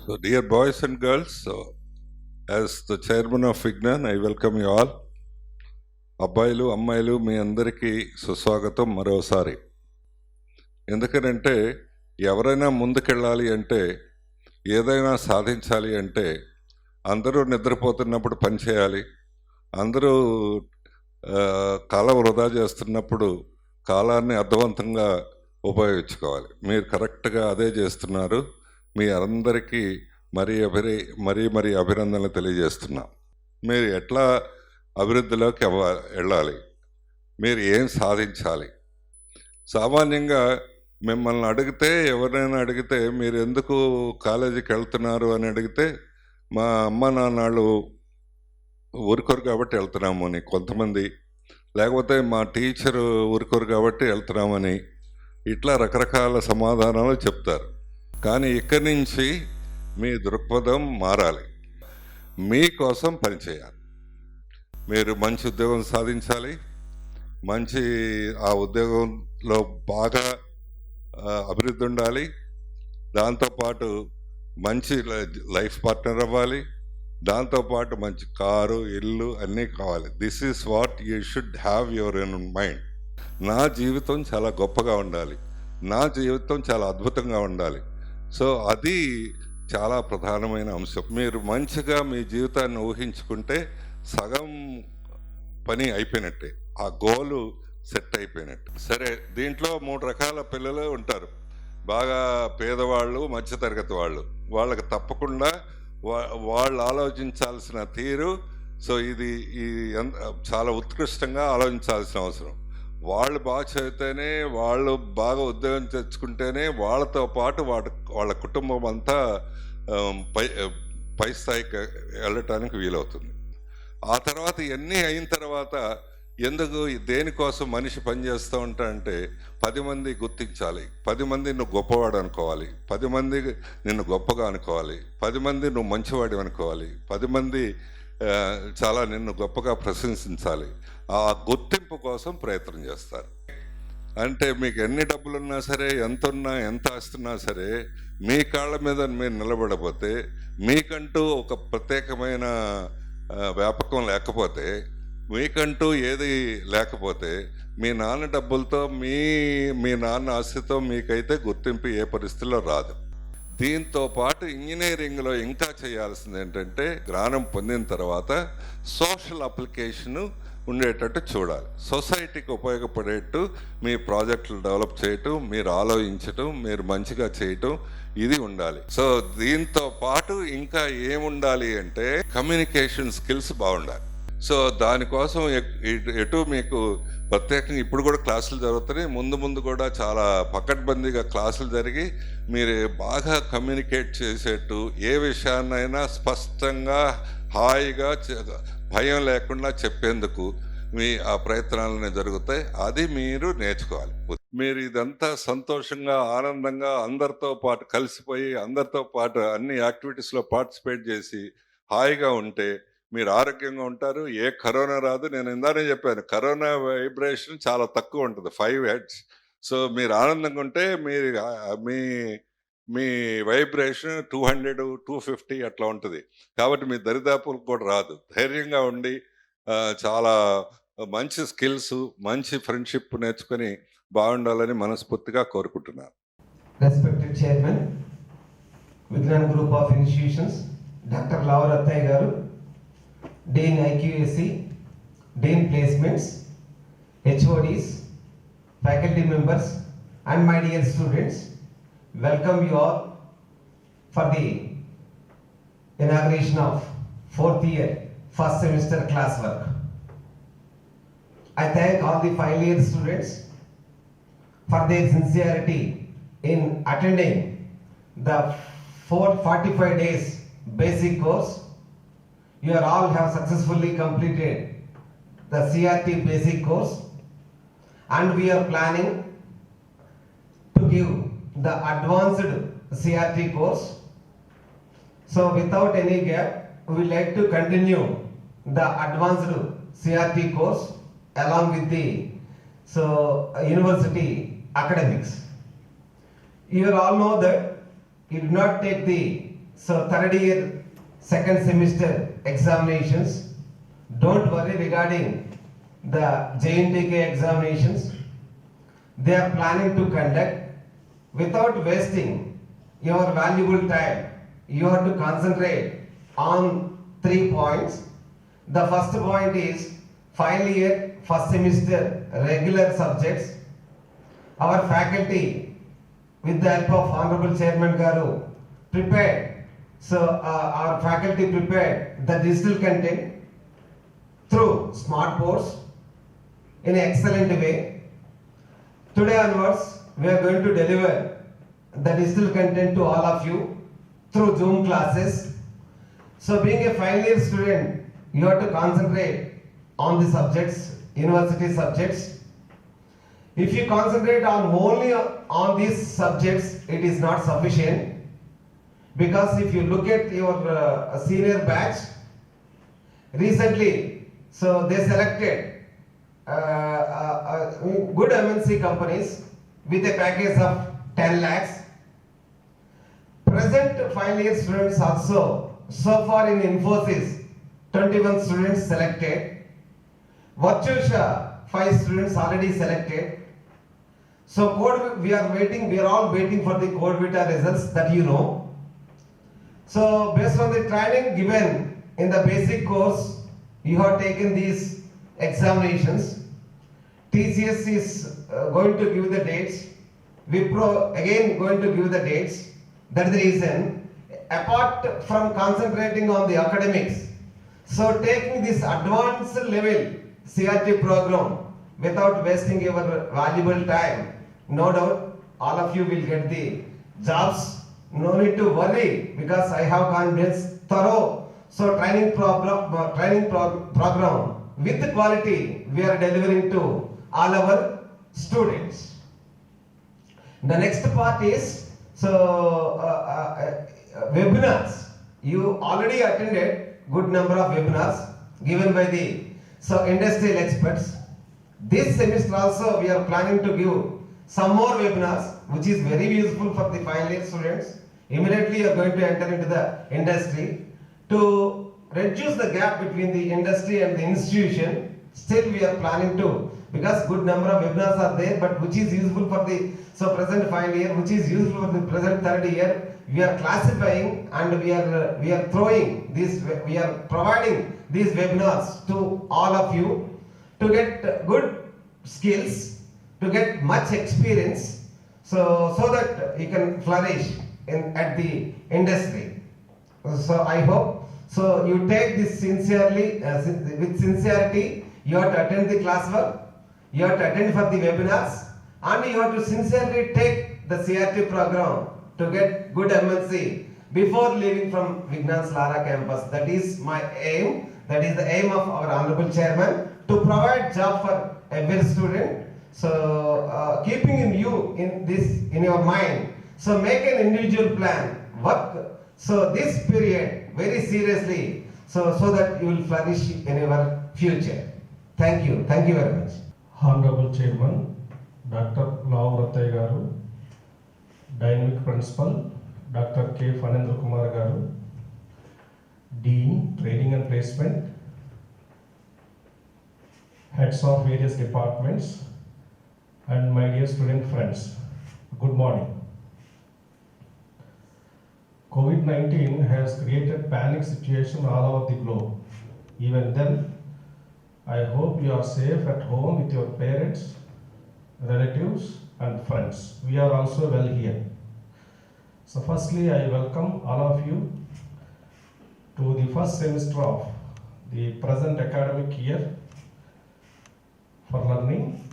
So, dear boys and girls, as the chairman of Vignan, I welcome you all. అబ్బాయిలు అమ్మాయిలు మీ అందరికీ సుస్వాగతం మరోసారి. ఎందుకనంటే ఎవరైనా ముందుకెళ్ళాలి అంటే, ఏదైనా సాధించాలి అంటే అందరూ నిద్రపోతున్నప్పుడు పని చేయాలి. అందరూ కాలం వృధా చేస్తున్నప్పుడు కాలాన్ని అర్థవంతంగా ఉపయోగించుకోవాలి. మీరు కరెక్ట్గా అదే చేస్తున్నారు. మీ అందరికీ మరీ అభినందనలు తెలియజేస్తున్నాం. మీరు ఎట్లా అభివృద్ధిలోకి వెళ్ళాలి, మీరు ఏం సాధించాలి. సామాన్యంగా మిమ్మల్ని అడిగితే, ఎవరైనా అడిగితే మీరు ఎందుకు కాలేజీకి వెళ్తున్నారు అని అడిగితే, మా అమ్మ నాన్నలు ఊరుకోరు కాబట్టి వెళ్తున్నామని కొంతమంది, లేకపోతే మా టీచరు ఊరుకోరు కాబట్టి వెళ్తున్నామని, ఇట్లా రకరకాల సమాధానాలు చెప్తారు. కానీ ఇక్కడి నుంచి మీ దృక్పథం మారాలి. మీకోసం పనిచేయాలి. మీరు మంచి ఉద్యోగం సాధించాలి. ఆ ఉద్యోగంలో బాగా అభివృద్ధి ఉండాలి. దాంతోపాటు మంచి లైఫ్ పార్ట్నర్ అవ్వాలి. దాంతోపాటు మంచి కారు, ఇల్లు అన్నీ కావాలి. This is what you should have your in mind. నా జీవితం చాలా గొప్పగా ఉండాలి, నా జీవితం చాలా అద్భుతంగా ఉండాలి. సో అది చాలా ప్రధానమైన అంశం. మీరు మంచిగా మీ జీవితాన్ని ఊహించుకుంటే సగం పని అయిపోయినట్టే, ఆ గోలు సెట్ అయిపోయినట్టు. సరే, దీంట్లో 3 రకాల పిల్లలు ఉంటారు. బాగా పేదవాళ్ళు, మధ్యతరగతి వాళ్ళు. వాళ్ళకి తప్పకుండా వాళ్ళు ఆలోచించాల్సిన తీరు, సో ఇది చాలా ఉత్కృష్టంగా ఆలోచించాల్సిన అవసరం. వాళ్ళు బాగా చదివితేనే, వాళ్ళు బాగా ఉద్యోగం తెచ్చుకుంటేనే వాళ్ళతో పాటు వాళ్ళ కుటుంబం అంతా పై స్థాయికి వెళ్ళటానికి వీలవుతుంది. ఆ తర్వాత ఇవన్నీ అయిన తర్వాత దేనికోసం మనిషి పనిచేస్తూ ఉంటాడంటే 10 మంది గుర్తించాలి, 10 మంది నువ్వు గొప్పవాడు అనుకోవాలి, 10 మంది నిన్ను గొప్పగా అనుకోవాలి, 10 మంది నువ్వు మంచివాడి అనుకోవాలి, 10 మంది చాలా నిన్ను గొప్పగా ప్రశంసించాలి. ఆ గుర్తింపు కోసం ప్రయత్నం చేస్తారు. అంటే మీకు ఎన్ని డబ్బులున్నా సరే, ఎంత ఆస్తున్నా సరే, మీ కాళ్ళ మీద మీరు నిలబడపోతే, మీకంటూ ఒక ప్రత్యేకమైన వ్యాపకం లేకపోతే, మీకంటూ ఏది లేకపోతే, మీ నాన్న డబ్బులతో, మీ నాన్న ఆస్తితో మీకైతే గుర్తింపు ఏ పరిస్థితిలో రాదు. దీంతో పాటు ఇంజనీరింగ్లో ఇంకా చేయాల్సింది ఏంటంటే జ్ఞానం పొందిన తర్వాత సోషల్ అప్లికేషను ఉండేటట్టు చూడాలి. సొసైటీకి ఉపయోగపడేట్టు మీ ప్రాజెక్టులు డెవలప్ చేయటం, మీరు ఆలోచించటం, మీరు మంచిగా చేయటం, ఇది ఉండాలి. సో దీంతో పాటు ఇంకా ఏముండాలి అంటే కమ్యూనికేషన్ స్కిల్స్ బాగుండాలి. సో దానికోసం ఎటు మీకు ప్రత్యేకంగా ఇప్పుడు కూడా క్లాసులు జరుగుతున్నాయి, ముందు ముందు కూడా చాలా పకడ్బందీగా క్లాసులు జరిగి మీరు బాగా కమ్యూనికేట్ చేసేట్టు, ఏ విషయాన్నైనా స్పష్టంగా హాయిగా భయం లేకుండా చెప్పేందుకు మీ ఆ ప్రయత్నాలనే జరుగుతాయి. అది మీరు నేర్చుకోవాలి. మీరు ఇదంతా సంతోషంగా ఆనందంగా అందరితో పాటు కలిసిపోయి అందరితో పాటు అన్ని యాక్టివిటీస్లో పార్టిసిపేట్ చేసి హాయిగా ఉంటే మీరు ఆరోగ్యంగా ఉంటారు. ఏ కరోనా రాదు. నేను ఇందానే చెప్పాను, కరోనా వైబ్రేషన్ చాలా తక్కువ ఉంటుంది, 5 హెడ్స్. సో మీరు ఆనందంగా ఉంటే మీరు మీ మీ వైబ్రేషన్ 200, 250 అట్లా ఉంటుంది. కాబట్టి మీ దరిదాపులకు కూడా రాదు. ధైర్యంగా ఉండి చాలా మంచి స్కిల్స్, మంచి ఫ్రెండ్షిప్ నేర్చుకొని బాగుండాలని మనస్ఫూర్తిగా కోరుకుంటున్నాను. Respected chairman, Vignan group of institutions, doctor Lavu Rathaiah garu, Dean IQAC, Dean Placements, HODs, faculty members, and my dear students, welcome you all for the inauguration of 4th year, first semester classwork. I thank all the final year students for their sincerity in attending the 45 days basic course. You are all have successfully completed the CRT basic course, and we are planning to give the advanced CRT course. So without any gap, we would like to continue the advanced CRT course along with the university academics. You all know that you did not take the third year second semester examinations. Don't worry regarding the JNTK examinations. They are planning to conduct. Without wasting your valuable time, you have to concentrate on 3 points. The first point is final year first semester regular subjects. Our faculty, with the help of Honorable Chairman Garu, prepared. So our faculty prepared the digital content through smart boards in an excellent way. Today onwards, we are going to deliver the digital content to all of you through Zoom classes. So being a final year student, you have to concentrate on the subjects, university subjects. If you concentrate on only on these subjects, it is not sufficient. Because if you look at your senior batch, recently, so they selected good MNC companies with a package of 10 lakhs. Present final year students also, so far in Infosys, 21 students selected. Virtusha, 5 students already selected. So we are all waiting for the Code Vita results that you know. So based on the training given in the basic course, you have taken these examinations. TCS is going to give the dates. Wipro again going to give the dates. That is the reason. Apart from concentrating on the academics, so taking this advanced level CRT program without wasting your valuable time, no doubt all of you will get the jobs. No need to worry because I have confidence, thorough. So training program with quality we are delivering to all our students. The next part is webinars. You already attended good number of webinars given by the industrial experts. This semester also we are planning to give some more webinars which is very useful for the final year students. Immediately you are going to enter into the industry to reduce the gap between the industry and the institution. Still we are planning to, because good number of webinars are there, but which is useful for the present final year, which is useful for the present third year, we are classifying and we are throwing these, we are providing these webinars to all of you to get good skills, to get much experience, so that you can flourish at the industry. So I hope so you take this sincerely, with sincerity. You have to attend the classwork, you have to attend for the webinars, and you have to sincerely take the CRT program to get good MNC before leaving from Vignan's Lara campus. That is my aim. That is the aim of our honorable chairman, to provide job for every student. So keeping in your mind. So make an individual plan. Work. So this period very seriously. So that you will flourish in your future. Thank you. Thank you very much. Honorable Chairman, Dr. Lav Ratay Garu, Dynamic Principal, Dr. K. Fanendra Kumar Garu, Dean, Training and Placement, Heads of various departments, and my dear student friends, good morning. COVID-19 has created panic situation all over the globe. Even then, I hope you are safe at home with your parents, relatives, and friends. We are also well here. So firstly, I welcome all of you to the first semester of the present academic year for learning.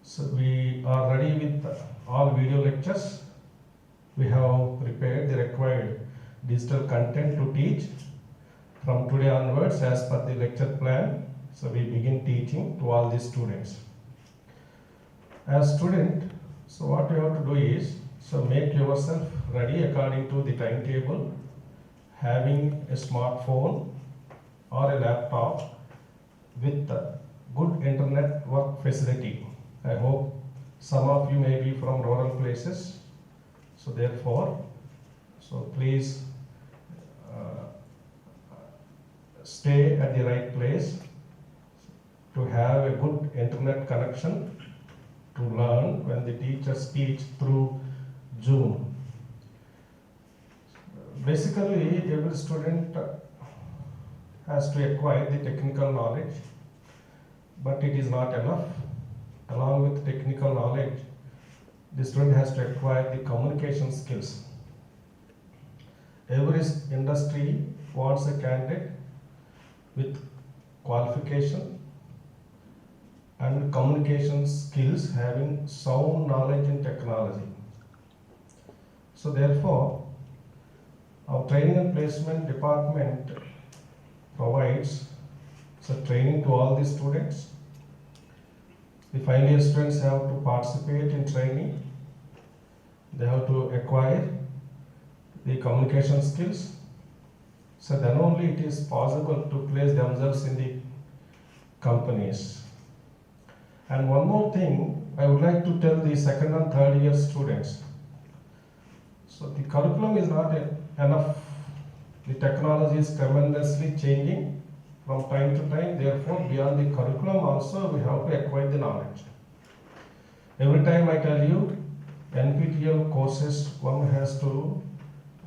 So we are ready with all video lectures. We have prepared the required digital content to teach from today onwards as per the lecture plan. So we begin teaching to all the students. As student, so what you have to do is, so make yourself ready according to the timetable, having a smartphone or a laptop with good internet work facility. I hope some of you may be from rural places, so therefore, so please stay at the right place to have a good internet connection to learn when the teachers teach through Zoom. Basically, every student has to acquire the technical knowledge, but it is not enough. Along with technical knowledge, the student has to acquire the communication skills. Every industry wants a candidate with qualification and communication skills, having sound knowledge in technology. So therefore, our training and placement department provides training to all the students. The final year students have to participate in training. They have to acquire the communication skills. So then only it is possible to place themselves in the companies. And one more thing, I would like to tell the second and third year students. So the curriculum is not enough. The technology is tremendously changing from time to time. Therefore, beyond the curriculum also, we have to acquire the knowledge. Every time I tell you, NPTEL courses one has to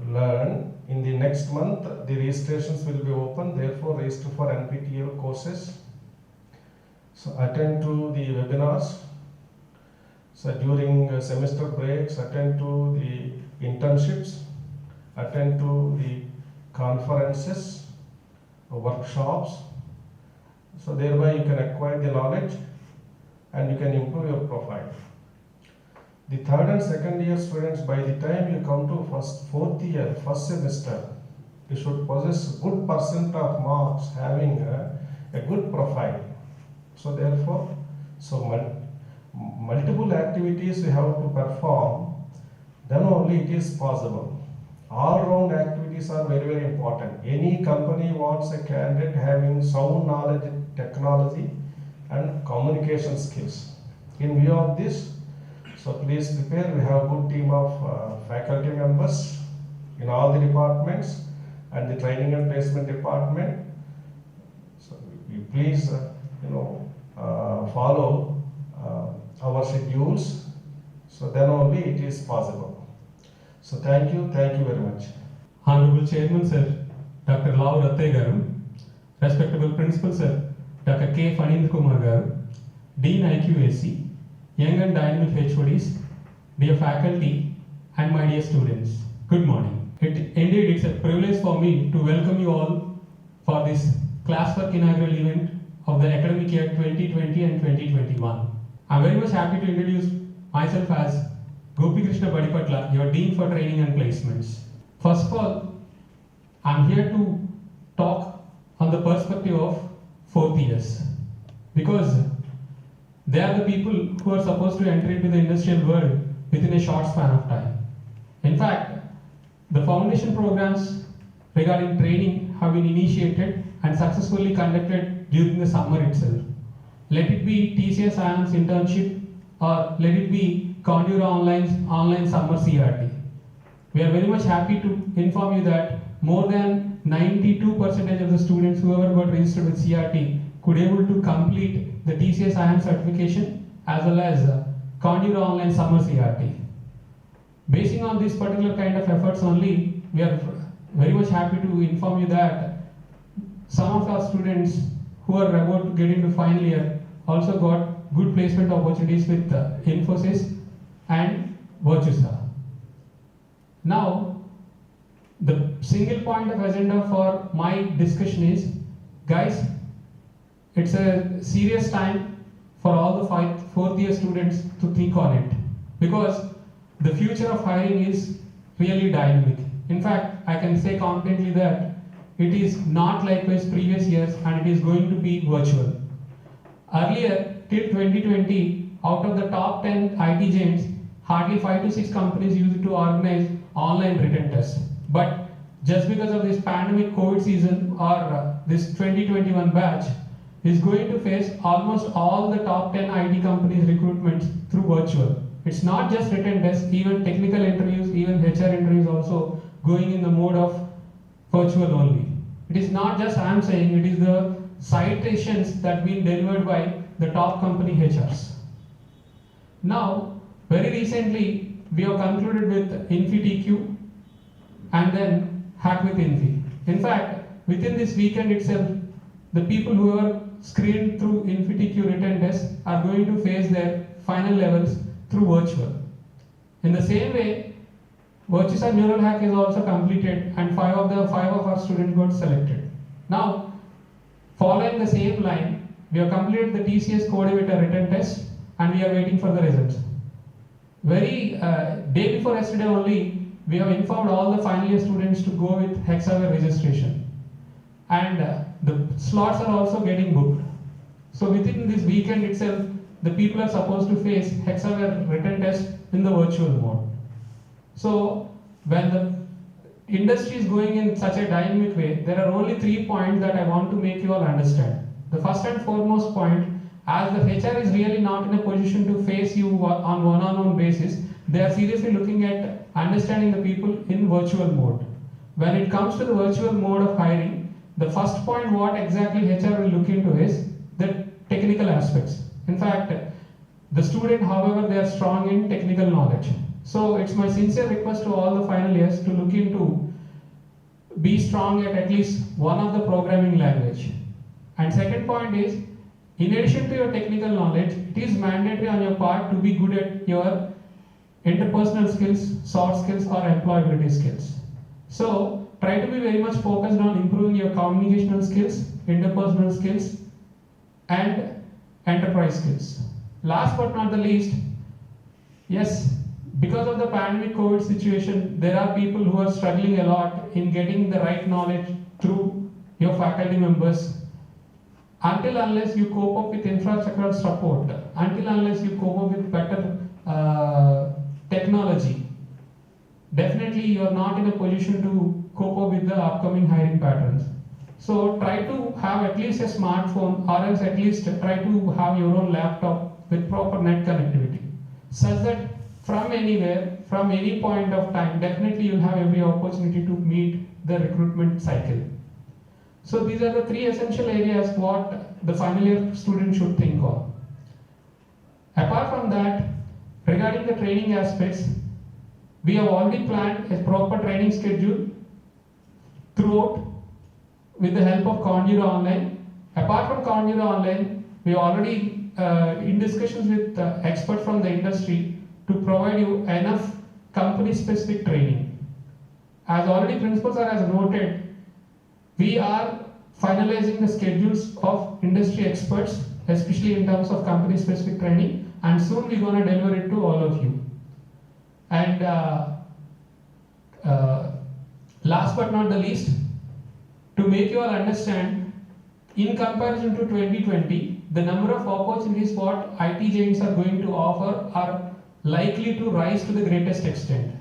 learn. In the next month, the registrations will be open. Therefore, register for NPTEL courses. So attend to the webinars. So during semester breaks, attend to the internships, attend to the conferences, workshops. So thereby you can acquire the knowledge and you can improve your profile. The third and second year students, by the time you come to fourth year, first semester, you should possess a good percent of marks having a good profile. So therefore, multiple activities we have to perform, then only it is possible. All-round activities are very, very important. Any company wants a candidate having sound knowledge in technology and communication skills. In view of this, so please prepare. We have a good team of faculty members in all the departments and the training and placement department. So you please, follow our schedules. So then only it is possible. So thank you very much. Honorable Chairman Sir, Dr. Lau Ratte Garu, Respectable Principal Sir, Dr. K. Fanindra Kumar Garu, Dean IQAC, Young and Dynamic HODs, dear faculty, and my dear students, good morning. Indeed, it's a privilege for me to welcome you all for this classwork inaugural event of the academic year 2020 and 2021. I'm very much happy to introduce myself as Gopi Krishna Badipatla, your Dean for Training and Placements. First of all, I'm here to talk on the perspective of fourth years because they are the people who are supposed to enter into the industrial world within a short span of time. In fact, the foundation programs regarding training have been initiated and successfully conducted during the summer itself. Let it be TCS IONS internship or let it be Condura online summer CRT. We are very much happy to inform you that more than 92% of the students who ever got registered with CRT could able to complete the TCS IONS certification as well as Condura online summer CRT. Basing on this particular kind of efforts only, we are very much happy to inform you that some of our students who are about to get into final year also got good placement opportunities with Infosys and Virtusa. Now, the single point of agenda for my discussion is, guys, it's a serious time for all the fourth year students to think on it because the future of hiring is really dynamic. In fact, I can say confidently that it is not like previous years and it is going to be virtual. Earlier, till 2020, out of the top 10 IT giants, hardly 5 to 6 companies used to organize online written tests. But just because of this pandemic COVID season or this 2021 batch is going to face almost all the top 10 IT companies recruitments through virtual. It's not just written tests, even technical interviews, even HR interviews also going in the mode of virtual only. It is not just I am saying, it is the citations that been delivered by the top company HRs. Now, very recently, we have concluded with InfiTQ and then Hack with Infi. In fact, within this weekend itself, the people who are screened through InfiTQ written tests are going to face their final levels through virtual. In the same way, Virtusa Neural Hack is also completed and five of our students got selected. Now, following the same line, we have completed the TCS Codevator written test and we are waiting for the results. Very day before yesterday only, we have informed all the final year students to go with Hexaware registration. And the slots are also getting booked. So within this weekend itself, the people are supposed to face Hexaware written test in the virtual mode. So when the industry is going in such a dynamic way, there are only 3 points that I want to make you all understand. The first and foremost point, as the HR is really not in a position to face you on one-on-one basis, they are seriously looking at understanding the people in virtual mode. When it comes to the virtual mode of hiring, the first point what exactly HR will look into is the technical aspects. In fact, the student, however, they are strong in technical knowledge. So it's my sincere request to all the final years to look into, be strong at least one of the programming language. And second point is, in addition to your technical knowledge, it is mandatory on your part to be good at your interpersonal skills, soft skills or employability skills. So try to be very much focused on improving your communicational skills, interpersonal skills and enterprise skills. Last but not the least, yes, because of the pandemic COVID situation, there are people who are struggling a lot in getting the right knowledge through your faculty members. Until unless you cope up with infrastructural support, until unless you cope up with better technology, definitely you are not in a position to cope up with the upcoming hiring patterns. So try to have at least a smartphone or else at least try to have your own laptop with proper net connectivity, such that from anywhere, from any point of time, definitely you'll have every opportunity to meet the recruitment cycle. So these are the 3 essential areas what the final year student should think of. Apart from that, regarding the training aspects, we have already planned a proper training schedule throughout with the help of Conjura Online. Apart from Conjura Online, we are already in discussions with experts from the industry to provide you enough company-specific training. As already Principal Sir has noted, we are finalizing the schedules of industry experts, especially in terms of company-specific training, and soon we're going to deliver it to all of you. And last but not the least, to make you all understand, in comparison to 2020, the number of opportunities what IT giants are going to offer are likely to rise to the greatest extent.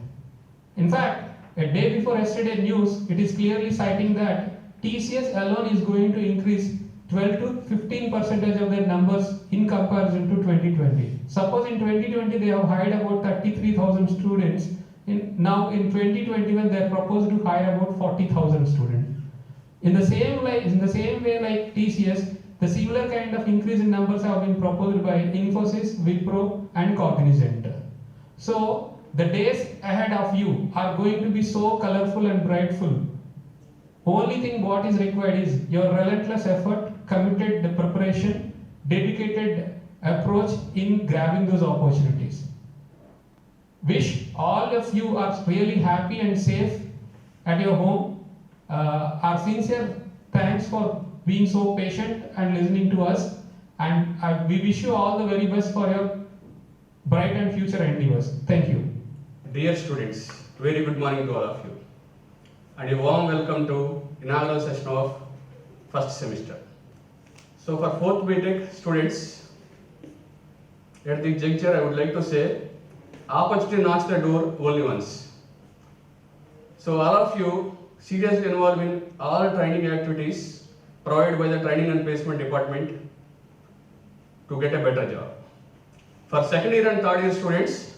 In fact, a day before yesterday news, it is clearly citing that TCS alone is going to increase 12 to 15% of their numbers in comparison to 2020. Suppose in 2020 they have hired about 33,000 students. Now in 2021 they are proposed to hire about 40,000 students. In the same way like TCS, the similar kind of increase in numbers have been proposed by Infosys, Wipro, and Cognizant. So the days ahead of you are going to be so colorful and brightful. Only thing what is required is your relentless effort, committed preparation, dedicated approach in grabbing those opportunities. Wish all of you are really happy and safe at your home. Our sincere thanks for being so patient and listening to us, and we wish you all the very best for your bright and future endeavors. Thank you. Dear students, very good morning to all of you, and a warm welcome to inaugural session of first semester. So for 4th BTech students, at the juncture I would like to say, opportunity knocks the door only once. So all of you seriously involved in all training activities provided by the Training and Placement Department to get a better job. For second year and third year students,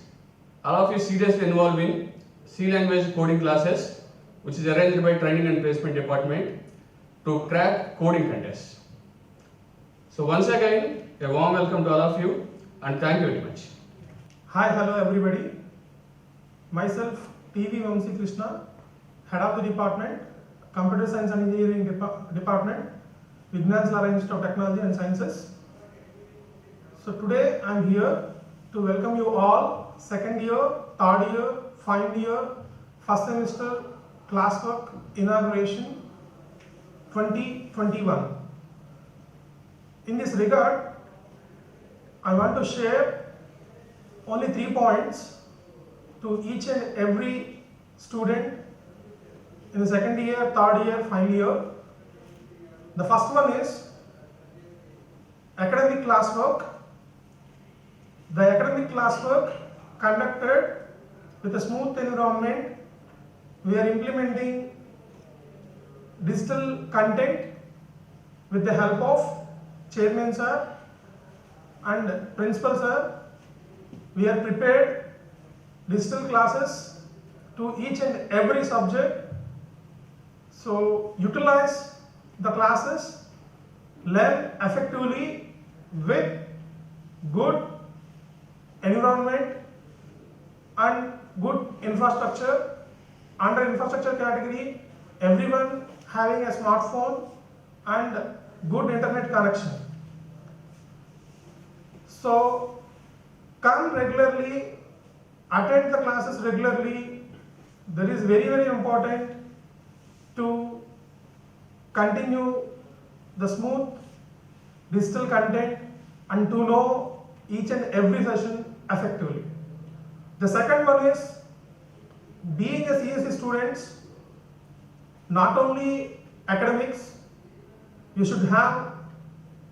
all of you seriously involved in C language coding classes, which is arranged by Training and Placement Department to crack coding contests. So once again, a warm welcome to all of you, and thank you very much. Hi, hello everybody. Myself, TV Vamsi Krishna, Head of the Department, Computer Science and Engineering Department, Vignan Sarai Institute of Technology and Sciences. So today I am here to welcome you all, second year, third year, final year, first semester classwork inauguration 2021. In this regard, I want to share only 3 points to each and every student in the second year, third year, final year. The first one is academic classwork. The academic classwork conducted with a smooth environment. We are implementing digital content with the help of Chairman Sir and Principal Sir. We are prepared digital classes to each and every subject. So utilize the classes, learn effectively with good environment and good infrastructure. Under infrastructure category, everyone having a smartphone and good internet connection. So come regularly, attend the classes regularly. That is very, very important to continue the smooth digital content and to know each and every session effectively. The second one is, being a CSE students, not only academics, you should have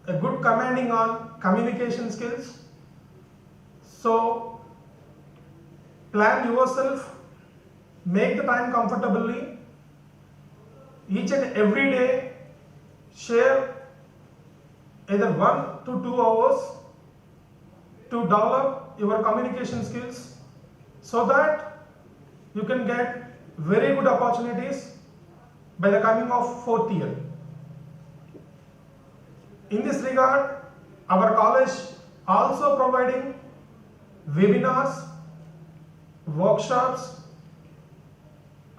a good commanding on communication skills. So plan yourself, make the time comfortably. Each and every day, share either 1 to 2 hours to develop your communication skills so that you can get very good opportunities by the coming of 4th year. In this regard, our college also providing webinars, workshops,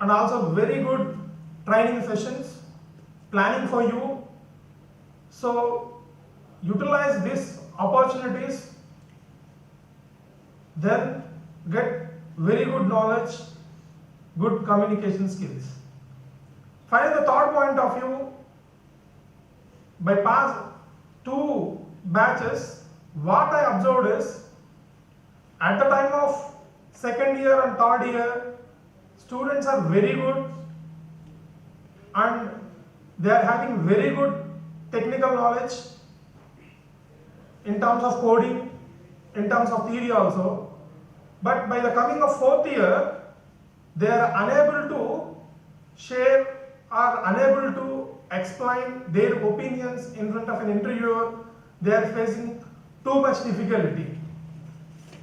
and also very good training sessions, planning for you. So utilize these opportunities, then get very good knowledge, good communication skills. Finally, the third point of view, by past 2 batches, what I observed is, at the time of second year and third year, students are very good and they are having very good technical knowledge in terms of coding, in terms of theory also. But by the coming of fourth year, they are unable to share or unable to explain their opinions in front of an interviewer. They are facing too much difficulty.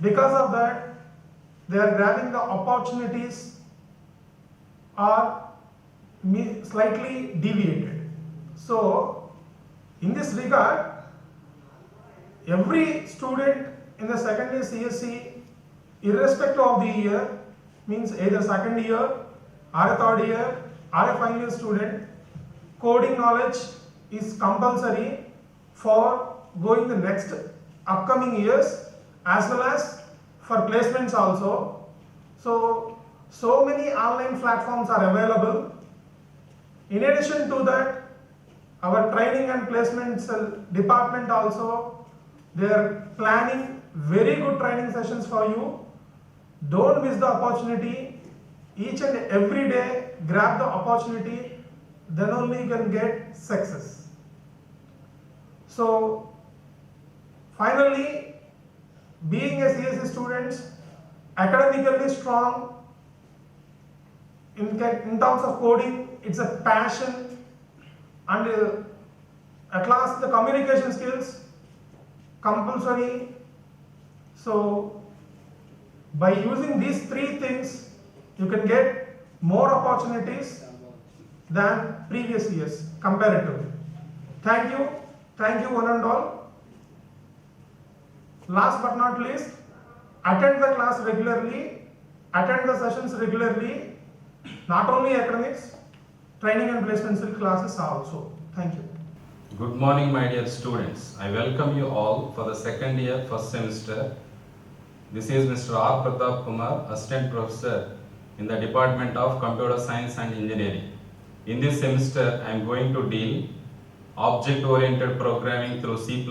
Because of that, they are grabbing the opportunities are slightly deviated. So, in this regard, every student in the second year CSC, irrespective of the year, means either second year or a third year or a final year student, coding knowledge is compulsory for going the next upcoming years as well as for placements also. So many online platforms are available. In addition to that, our training and placement cell department also, they are planning very good training sessions for you. Don't miss the opportunity. Each and every day, grab the opportunity, then only you can get success. So, finally, being a CSC student, academically strong, in terms of coding, it's a passion, and at last the communication skills, compulsory. So, by using these 3 things, you can get more opportunities than previous years comparatively. Thank you one and all. Last but not least, attend the class regularly, attend the sessions regularly, not only academics, training and placement classes also. Thank you. Good morning, my dear students. I welcome you all for the second year, first semester. This is Mr. R. Pratap Kumar, Assistant Professor in the Department of Computer Science and Engineering. In this semester, I am going to deal object-oriented programming through C++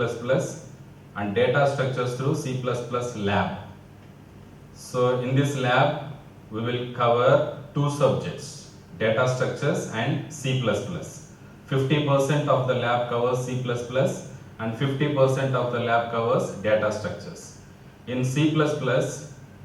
and data structures through C++ lab. So in this lab, we will cover 2 subjects, data structures and C++. 50% of the lab covers C++ and 50% of the lab covers data structures. In C++,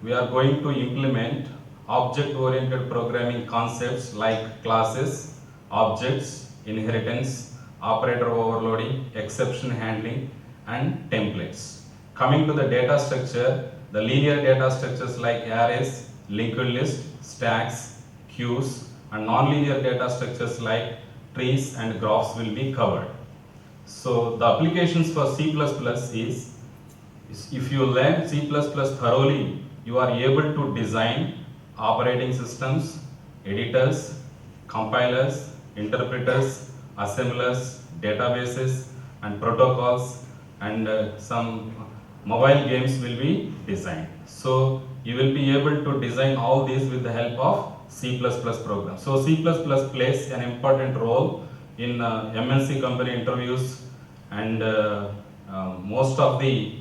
we are going to implement object-oriented programming concepts like classes, objects, inheritance, operator overloading, exception handling, and templates. Coming to the data structure, the linear data structures like arrays, linked list, stacks, queues, and nonlinear data structures like trees and graphs will be covered. So the applications for C++ is if you learn C++ thoroughly, you are able to design operating systems, editors, compilers, interpreters, assemblers, databases, and protocols, and some mobile games will be designed. So you will be able to design all these with the help of C++ program. So C++ plays an important role in MNC company interviews, and most of the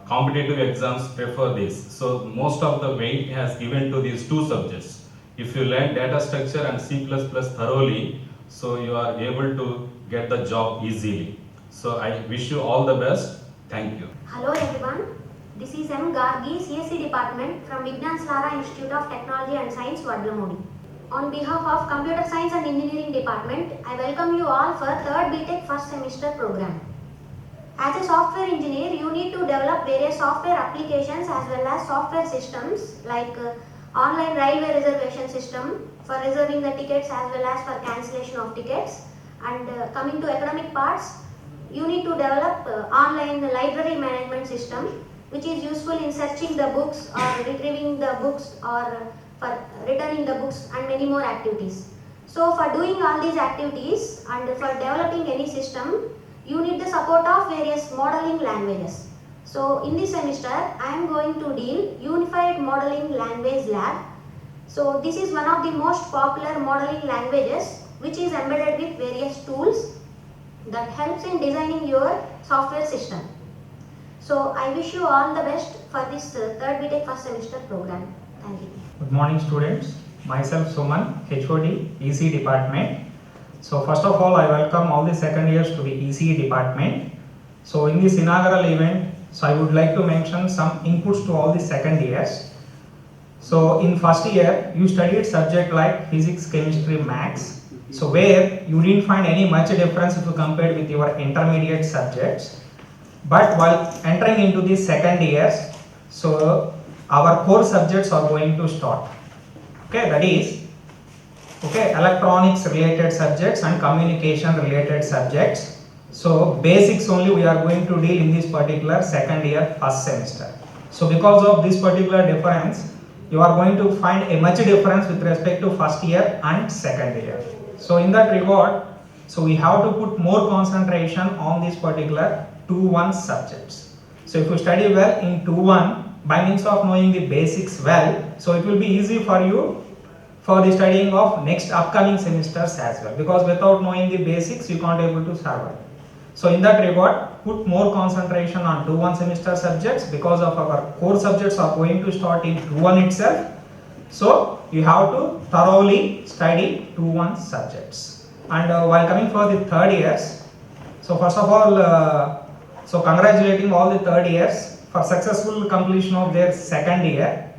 competitive exams prefer this. So most of the weight has given to these 2 subjects. If you learn data structure and C++ thoroughly, so you are able to get the job easily. So I wish you all the best. Thank you. Hello everyone. This is M. Gargi, CSC Department from Vignan Slara Institute of Technology and Science, Vadlamudi. On behalf of Computer Science and Engineering Department, I welcome you all for 3rd BTech first semester program. As a software engineer, you need to develop various software applications as well as software systems like online railway reservation system for reserving the tickets as well as for cancellation of tickets. And coming to academic parts, you need to develop online library management system which is useful in searching the books or retrieving the books or for returning the books and many more activities. So for doing all these activities and for developing any system, you need the support of various modeling languages. So in this semester, I am going to deal Unified Modeling Language Lab. So this is one of the most popular modeling languages which is embedded with various tools that helps in designing your software system. So I wish you all the best for this third BTech first semester program. Thank you. Good morning students, myself Suman, HOD, EC department. So first of all I welcome all the second years to the EC department. So in this inaugural event, so I would like to mention some inputs to all the second years. So in first year you studied subject like physics, chemistry, maths. So where you didn't find any much difference if you compared with your intermediate subjects. But while entering into the second years, so our core subjects are going to start. Okay, that is, okay, electronics related subjects and communication related subjects. So basics only we are going to deal in this particular second year first semester. So because of this particular difference, you are going to find a much difference with respect to first year and second year. So in that regard, so we have to put more concentration on this particular 2-1 subjects. So if you study well in 2-1 by means of knowing the basics well, so it will be easy for you for the studying of next upcoming semesters as well, because without knowing the basics you can't able to survive. So in that regard, put more concentration on 2-1 semester subjects because of our core subjects are going to start in 2-1 itself. So you have to thoroughly study 2-1 subjects. And while coming for the third years, so first of all, so congratulating all the third years for successful completion of their second year.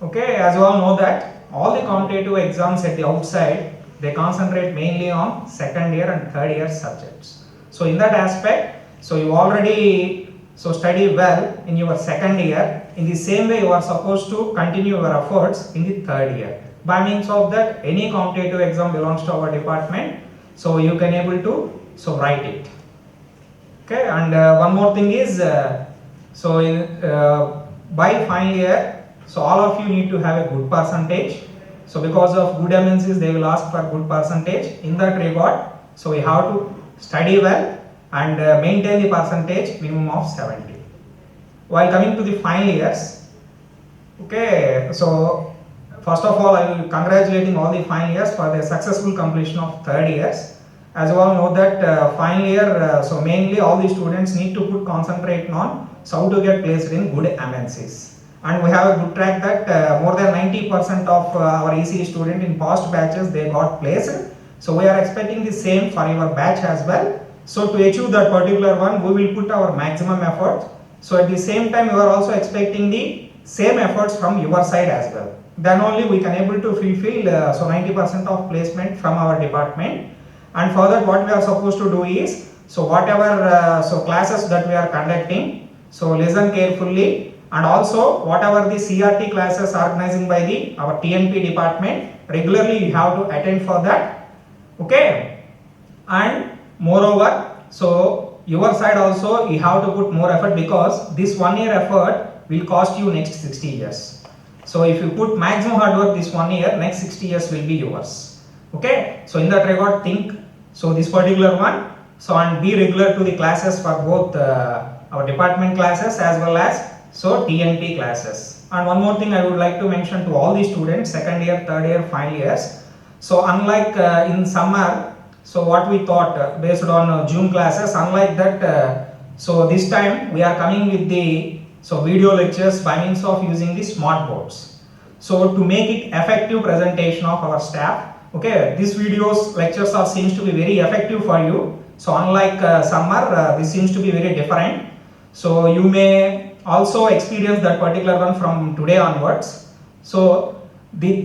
Okay, as you all know that all the competitive exams at the outside, they concentrate mainly on second year and third year subjects. So in that aspect, so you already study well in your second year. In the same way, you are supposed to continue your efforts in the third year. By means of that, any competitive exam belongs to our department, so you can able to write it. Okay, and one more thing is, by final year, so all of you need to have a good percentage. So because of good MNCs, they will ask for good percentage. In that regard, so we have to study well and maintain the percentage minimum of 70. While coming to the final years, okay, so first of all I will congratulating all the final years for their successful completion of third years. As you all know that final year, so mainly all the students need to put concentration on how to get placed in good MNCs. And we have a good track that more than 90% of our ECE student in past batches they got placed. So we are expecting the same for your batch as well. So to achieve that particular one, we will put our maximum effort. So at the same time, you are also expecting the same efforts from your side as well. Then only we can able to fulfill so 90% of placement from our department. And for that, what we are supposed to do is, so whatever classes that we are conducting, so listen carefully, and also whatever the CRT classes organizing by our TNP department, regularly you have to attend for that. Okay, and moreover, so your side also you have to put more effort, because this 1 year effort will cost you next 60 years. So if you put maximum hard work this 1 year, next 60 years will be yours. Okay, so in that regard, think so this particular one, so and be regular to the classes for both our department classes as well as so TNP classes. And one more thing I would like to mention to all the students, second year, third year, final years. So unlike in summer, so what we thought based on June classes, unlike that, so this time we are coming with the video lectures by means of using the smart boards. So to make it effective presentation of our staff, okay, these videos lectures are seems to be very effective for you. So unlike summer, this seems to be very different. So you may also experience that particular one from today onwards. So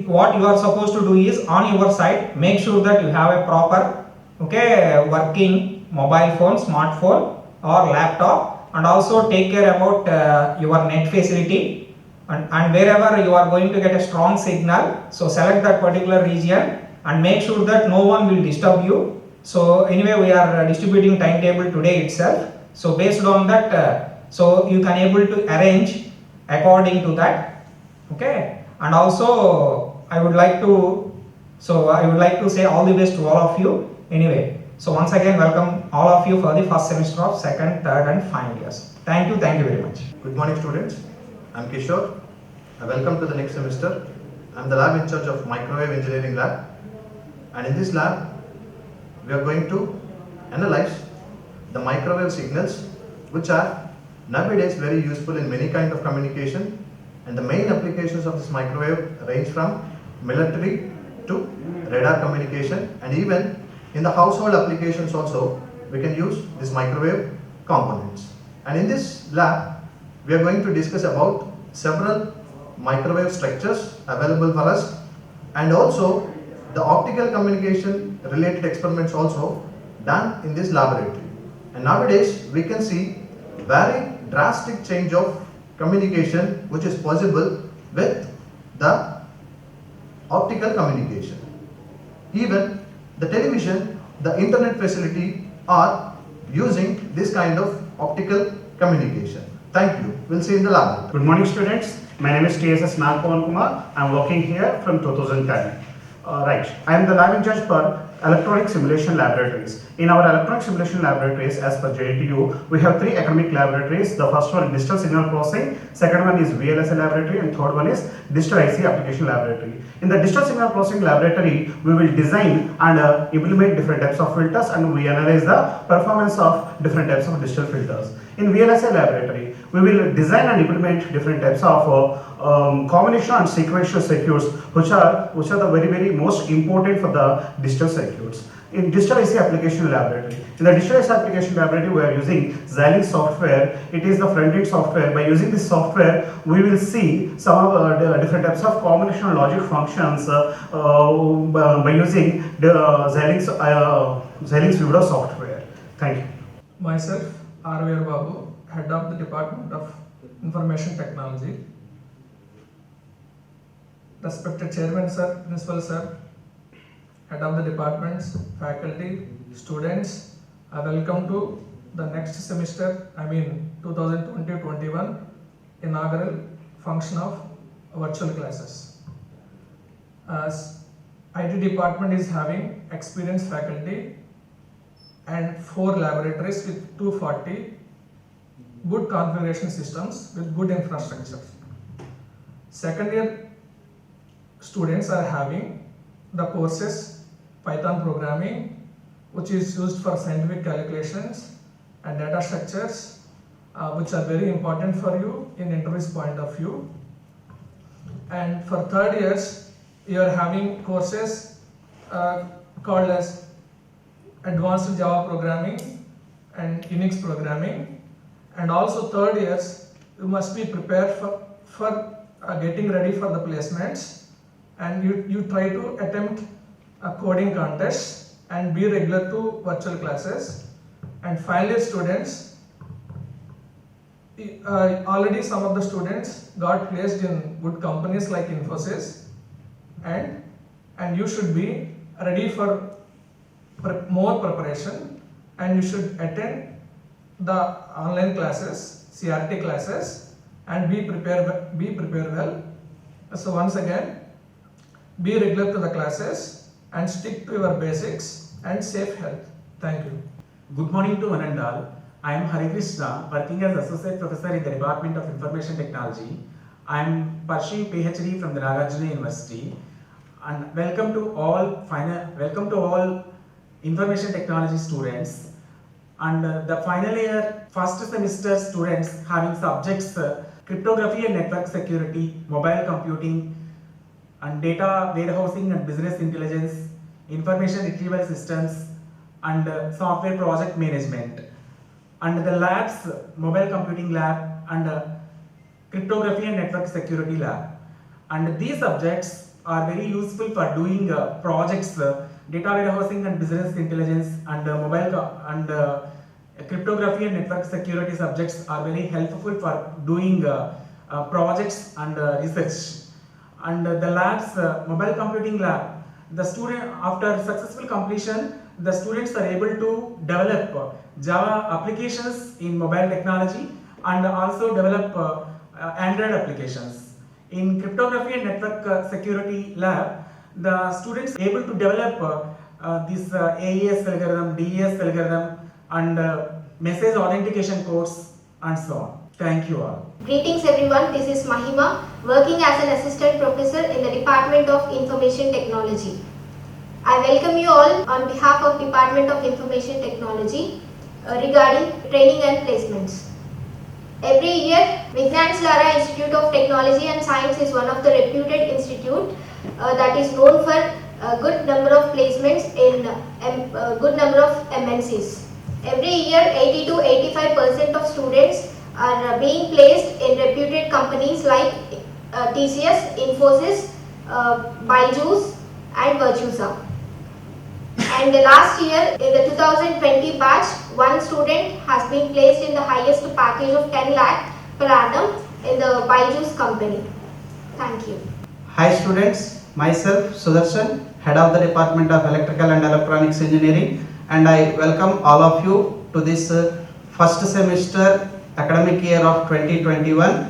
what you are supposed to do is, on your side, make sure that you have a proper working mobile phone, smartphone or laptop, and also take care about your net facility, and wherever you are going to get a strong signal, so select that particular region and make sure that no one will disturb you. So anyway, we are distributing timetable today itself. So based on that, so you can able to arrange according to that. Okay, And also I would like to say all the best to all of you. Anyway, so once again welcome all of you for the first semester of second, third and final years. Thank you very much. Good morning, students. I'm Kishore. Welcome to the next semester. I'm the lab in charge of Microwave Engineering Lab. And in this lab, we are going to analyze the microwave signals, which are nowadays very useful in many kind of communication. And the main applications of this microwave range from military to radar communication, and even in the household applications also we can use this microwave components. And in this lab, we are going to discuss about several microwave structures available for us, and also the optical communication related experiments also done in this laboratory. And nowadays we can see very drastic change of communication which is possible with the optical communication. Even the television, the internet facility are using this kind of optical communication. Thank you. We'll see you in the lab. Good morning, students. My name is TSS Nagpawan Kumar. I am working here from 2010. Right. I am the lab in charge for electronic simulation laboratories. In our electronic simulation laboratories, as per JITU, we have 3 academic laboratories. The first one is digital signal processing, second one is VLSI laboratory, and third one is digital IC application laboratory. In the digital signal processing laboratory, we will design and implement different types of filters, and we analyze the performance of different types of digital filters. In VLSI laboratory, we will design and implement different types of combination and sequential circuits, which are the very most important for the digital circuits. In digital IC application laboratory, we are using Xilinx software. It is the front-end software. By using this software, we will see some of the different types of combinational logic functions by using the Xilinx Vivado software. Thank you. Myself, R.V.R. Babu, Head of the Department of Information Technology. Respected Chairman Sir, Principal Sir, Head of the Departments, Faculty, Students, I welcome to the next semester, 2020-21 inaugural function of virtual classes. As IT department is having experienced faculty and 4 laboratories with 240 good configuration systems with good infrastructure. Second year students are having the courses Python programming, which is used for scientific calculations and data structures, which are very important for you in interviews point of view. And for third years, you are having courses called as Advanced Java Programming and Unix Programming. And also third years, you must be prepared for getting ready for the placements, and you try to attempt a coding contest and be regular to virtual classes. And final year students, already some of the students got placed in good companies like Infosys, and you should be ready for more preparation, and you should attend the online classes, CRT classes, and be prepared well. So once again, be regular to the classes and stick to your basics and safe health. Thank you. Good morning to one and all. I am Hari Krishna, working as Associate Professor in the Department of Information Technology. I am pursuing PhD from the Nagarjuna University. And welcome to all information technology students. And the final year first semester students having subjects cryptography and network security, mobile computing, and data warehousing and business intelligence, information retrieval systems, and software project management. And the labs, mobile computing lab and cryptography and network security lab. And these subjects are very useful for doing projects, data warehousing and business intelligence, and cryptography and network security subjects are very helpful for doing projects and research. And the labs, mobile computing lab, the student, after successful completion, the students are able to develop Java applications in mobile technology and also develop Android applications. In cryptography and network security lab, the students able to develop this AES algorithm, DES algorithm, and message authentication codes and so on. Thank you all. Greetings everyone, this is Mahima, working as an assistant professor in the Department of Information Technology. I welcome you all on behalf of Department of Information Technology regarding training and placements. Every year, Vignans Lara Institute of Technology and Science is one of the reputed institute that is known for a good number of placements in a good number of MNCs. Every year, 80 to 85% of students are being placed in reputed companies like TCS, Infosys, Byju's and Virtusa. And last year, in the 2020 batch, one student has been placed in the highest package of 10 lakh per annum in the Byju's company. Thank you. Hi students, myself Sudarshan, Head of the Department of Electrical and Electronics Engineering, and I welcome all of you to this first semester academic year of 2021.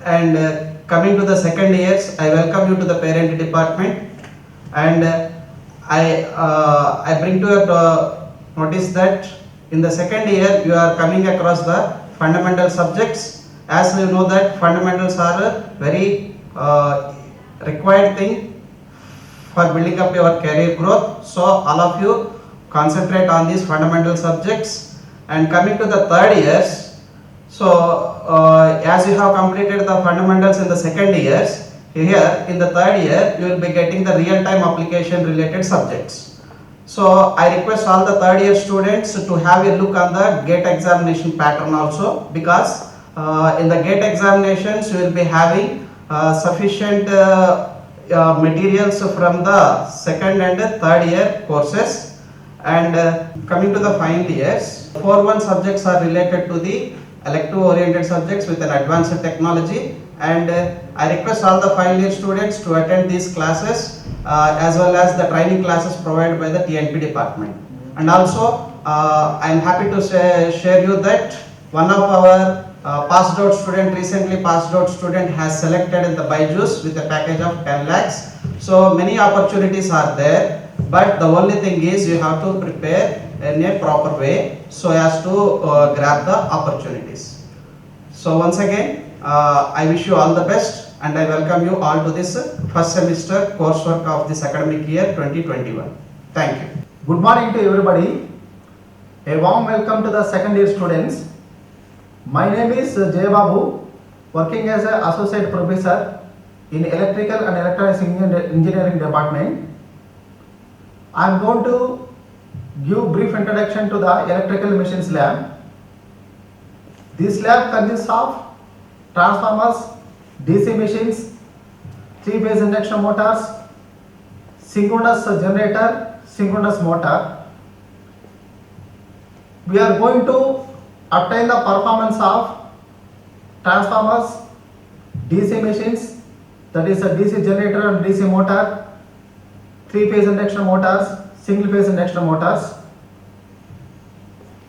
And coming to the second years, I welcome you to the parent department, and I bring to your notice that in the second year you are coming across the fundamental subjects. As you know that fundamentals are a very required thing for building up your career growth. So all of you concentrate on these fundamental subjects. And coming to the third years, so as you have completed the fundamentals in the second years, here in the third year you will be getting the real-time application related subjects. So I request all the third year students to have a look on the GATE examination pattern also, because in the GATE examinations you will be having sufficient materials from the second and third year courses. And coming to the final years, 4-1 subjects are related to the elective oriented subjects with an advanced technology, and I request all the final year students to attend these classes as well as the training classes provided by the TNP department. And also I am happy to share you that one of our recently passed out student has selected in the Byju's with a package of 10 lakhs. So many opportunities are there, but the only thing is you have to prepare in a proper way so as to grab the opportunities. So once again, I wish you all the best, and I welcome you all to this first semester coursework of this academic year 2021. Thank you. Good morning to everybody. A warm welcome to the second year students. My name is Jay Babu, working as an associate professor in electrical and electronics engineering department. I am going to give brief introduction to the electrical machines lab. This lab consists of transformers, DC machines, 3-phase induction motors, synchronous generator, synchronous motor. We are going to obtain the performance of transformers, DC machines, that is a DC generator and DC motor, 3-phase induction motors, single-phase induction motors.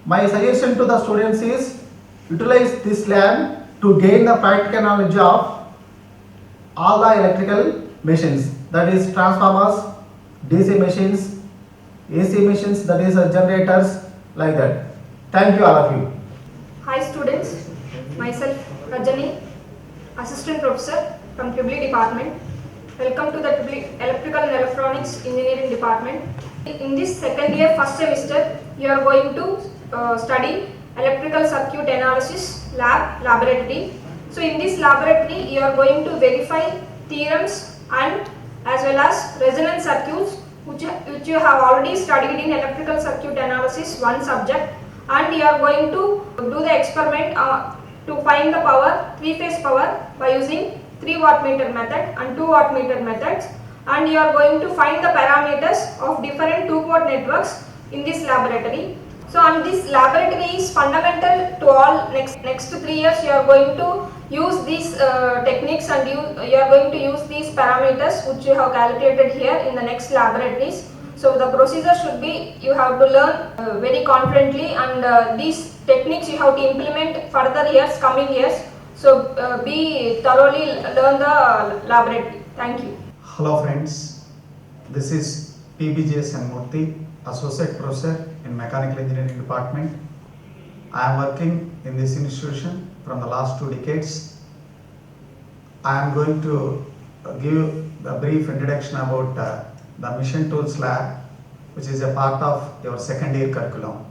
My suggestion to the students is utilize this lab to gain the practical knowledge of all the electrical machines, that is transformers, DC machines, AC machines, that is generators, like that. Thank you all of you. Hi students, myself Rajani, assistant professor from EEE department. Welcome to the EEE Electrical and Electronics Engineering department. In this second year first semester, you are going to study electrical circuit analysis laboratory. So in this laboratory, you are going to verify theorems and as well as resonance circuits which you have already studied in electrical circuit analysis, one subject, and you are going to do the experiment to find the power, 3-phase power, by using 3 wattmeter method and 2 wattmeter methods, and you are going to find the parameters of different 2-port networks in this laboratory. So and this laboratory is fundamental to all next 3 years. You are going to use these techniques, and you are going to use these parameters which you have calculated here in the next laboratories. So the procedure should be, you have to learn very confidently, and these techniques you have to implement further years, coming years. So be thoroughly learn the laboratory. Thank you. Hello friends, this is PBJS Murthy, Associate Professor in Mechanical Engineering Department. I am working in this institution from the last 2 decades. I am going to give a brief introduction about the Mission Tools Lab, which is a part of your second year curriculum.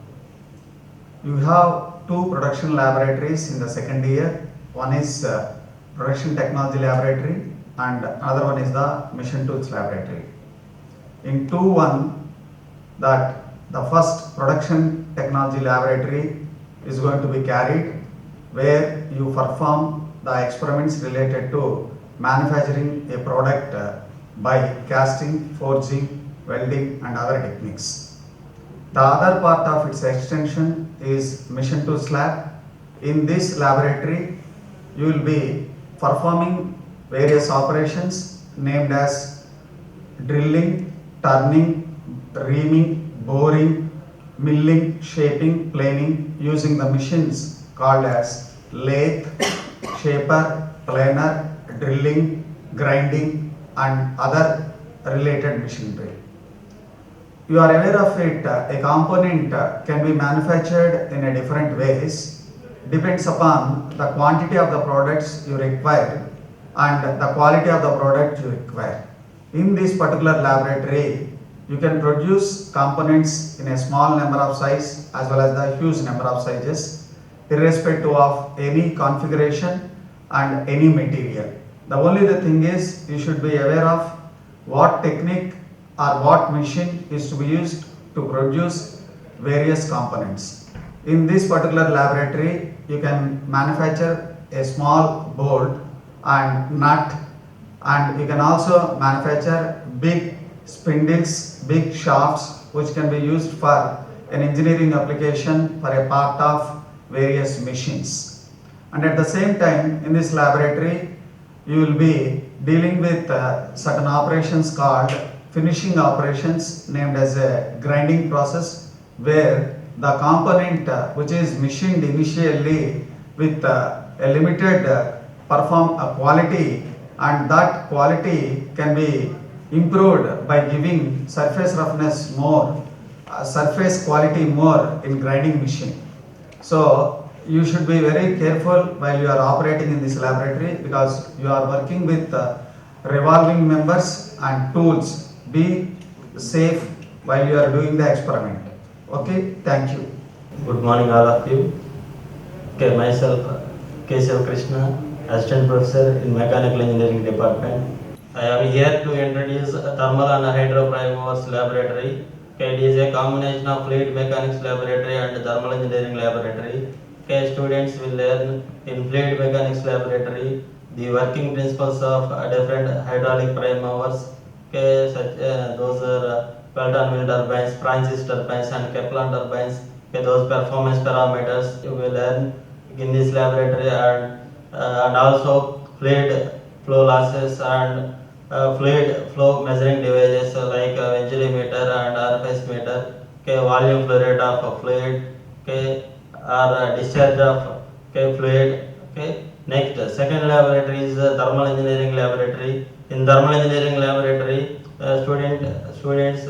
You have 2 production laboratories in the second year. One is Production Technology Laboratory and another one is the Mission Tools Laboratory. In 2.1, that the first Production Technology Laboratory is going to be carried, where you perform the experiments related to manufacturing a product by casting, forging, welding and other techniques. The other part of its extension is Mission Tools Lab. In this laboratory, you will be performing various operations named as drilling, turning, reaming, boring, milling, shaping, planing using the machines called as lathe, shaper, planer, drilling, grinding and other related machinery. You are aware of it, a component can be manufactured in a different ways, depends upon the quantity of the products you require and the quality of the product you require. In this particular laboratory, you can produce components in a small number of size as well as the huge number of sizes, irrespective of any configuration and any material. The only thing is, you should be aware of what technique or what machine is to be used to produce various components. In this particular laboratory, you can manufacture a small bolt and nut, and you can also manufacture big spindles, big shafts which can be used for an engineering application for a part of various machines. And at the same time, in this laboratory, you will be dealing with certain operations called finishing operations named as a grinding process, where the component which is machined initially with a limited perform quality, and that quality can be improved by giving surface roughness more, surface quality more in grinding machine. So you should be very careful while you are operating in this laboratory, because you are working with revolving members and tools. Be safe while you are doing the experiment. Okay, thank you. Good morning all of you. Okay, myself Keshav Krishna, Assistant Professor in Mechanical Engineering Department. I am here to introduce Thermal and Hydroprimers Laboratory. Okay, it is a combination of Fluid Mechanics Laboratory and Thermal Engineering Laboratory. Okay, students will learn in Fluid Mechanics Laboratory the working principles of different hydraulic prime movers. Okay, such those are Pelton wheel turbines, Francis turbines and Kaplan turbines. Okay, those performance parameters you will learn in this laboratory, and also fluid flow losses and fluid flow measuring devices like ventilometer and RFS meter. Okay, volume flow rate of fluid. Okay, or discharge of fluid. Okay. Next, second laboratory is Thermal Engineering Laboratory. In Thermal Engineering Laboratory, students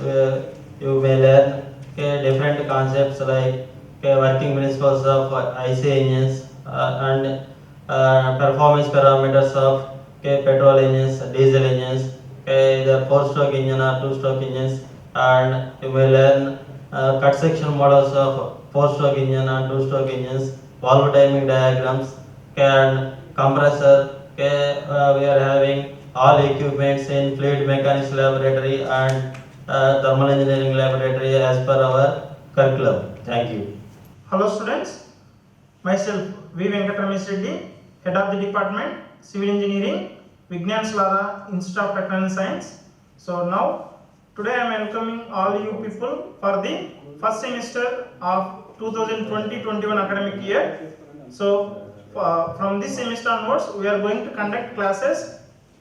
you may learn different concepts like working principles of IC engines and performance parameters of petrol engines, diesel engines, either 4-stroke engine or 2-stroke engines, and you may learn cut section models of 4-stroke engine and 2-stroke engines, valve timing diagrams, and compressor. We are having all equipments in Fluid Mechanics Laboratory and Thermal Engineering Laboratory as per our curriculum. Thank you. Hello students, myself V. Venkat Ramesh Reddy, Head of the Department, Civil Engineering, Vignan Slara Institute of Technology and Science. So now, today I am welcoming all you people for the first semester of 2020-21 academic year. So from this semester onwards, we are going to conduct classes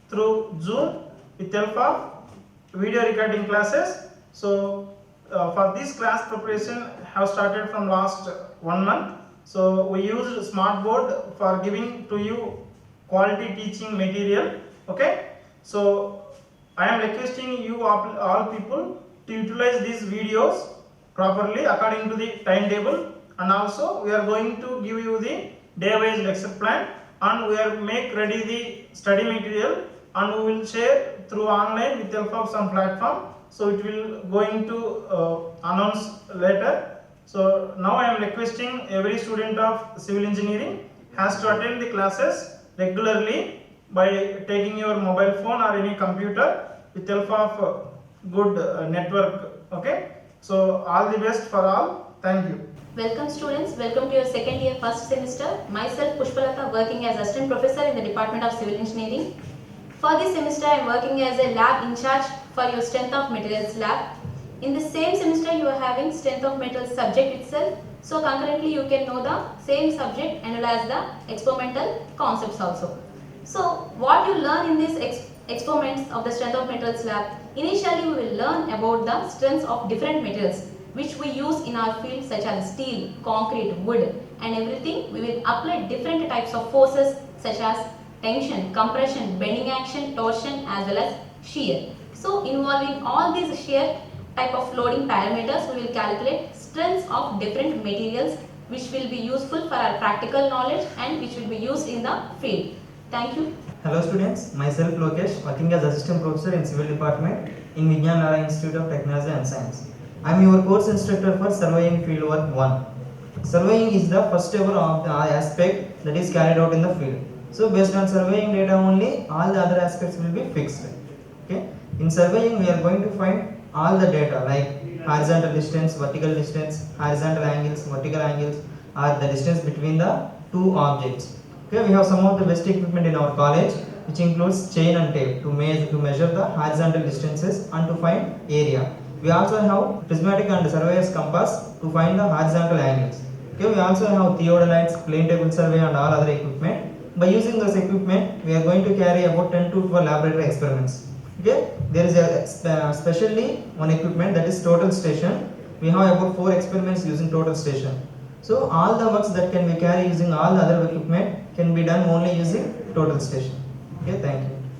through Zoom with help of video recording classes. So for this class preparation have started from last 1 month. So we used smart board for giving to you quality teaching material. Okay. So I am requesting you all people to utilize these videos properly according to the timetable, and also we are going to give you the day-wise lecture plan, and we are make ready the study material, and we will share through online with the help of some platform. So it will going to announce later. So now I am requesting every student of civil engineering has to attend the classes regularly by taking your mobile phone or any computer with help of good network. Okay. So all the best for all. Thank you. Welcome students, welcome to your second year first semester. Myself Pushpalata, working as assistant professor in the Department of Civil Engineering. For this semester I am working as a lab in charge for your strength of materials lab. In the same semester you are having strength of materials subject itself. So concurrently you can know the same subject and well as the experimental concepts also. So what you learn in these experiments of the strength of materials lab, initially we will learn about the strengths of different materials which we use in our field, such as steel, concrete, wood and everything. We will apply different types of forces such as tension, compression, bending action, torsion as well as shear. So involving all these shear type of loading parameters, we will calculate strengths of different materials which will be useful for our practical knowledge and which will be used in the field. Thank you. Hello students, myself Lokesh, working as assistant professor in civil department in Vignan Lara Institute of Technology and Science. I am your course instructor for surveying fieldwork 1. Surveying is the first ever of the aspect that is carried out in the field. So based on surveying data only, all the other aspects will be fixed. Okay. In surveying we are going to find all the data like horizontal distance, vertical distance, horizontal angles, vertical angles, or the distance between the two objects. Okay, we have some of the best equipment in our college, which includes chain and tape to measure the horizontal distances and to find area. We also have prismatic and surveyor's compass to find the horizontal angles. Okay, we also have theodolites, plane table survey and all other equipment. By using this equipment, we are going to carry about 10 to 12 laboratory experiments. Okay, there is especially one equipment, that is total station. We have about 4 experiments using total station. So all the works that can be carried using all the other equipment can be done only using total station. Okay, thank you.